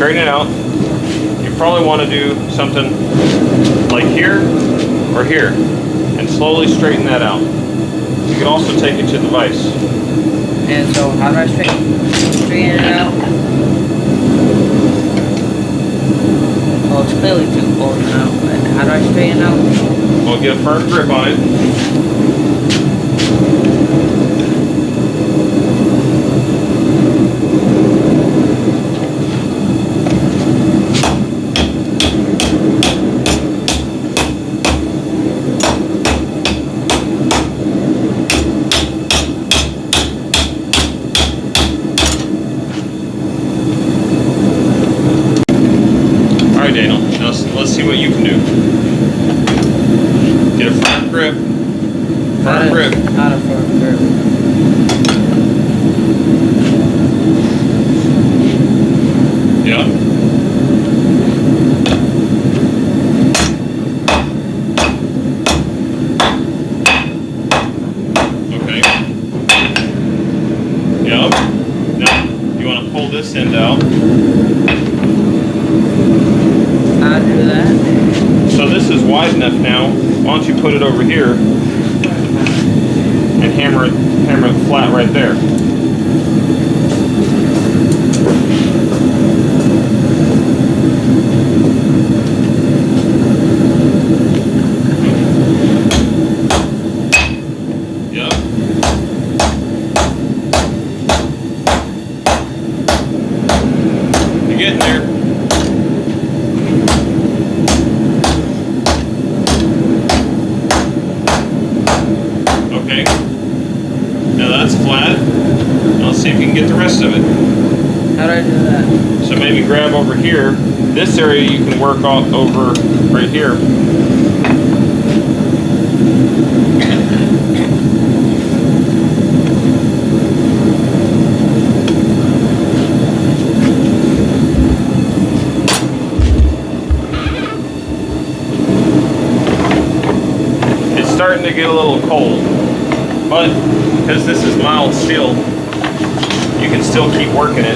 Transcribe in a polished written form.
straighten it out. You probably want to do something like here or here, and slowly straighten that out. You can also take it to the vise. And so how do I straighten it out? Oh, it's clearly too close now, but how do I straighten it out? Well, get a firm grip on it. Daniel, now let's see what you can do. Get a firm grip. Firm grip. Not a firm grip. Yeah. Okay. Yep. Now, you want to pull this end out. How to do that? So this is wide enough now. Why don't you put it over here and hammer it flat right there. Yep. You're getting there. Okay, now that's flat. Now let's see if you can get the rest of it. How do I do that? So maybe grab over here. This area you can work off over right here. It's starting to get a little cold. But because this is mild steel, you can still keep working it.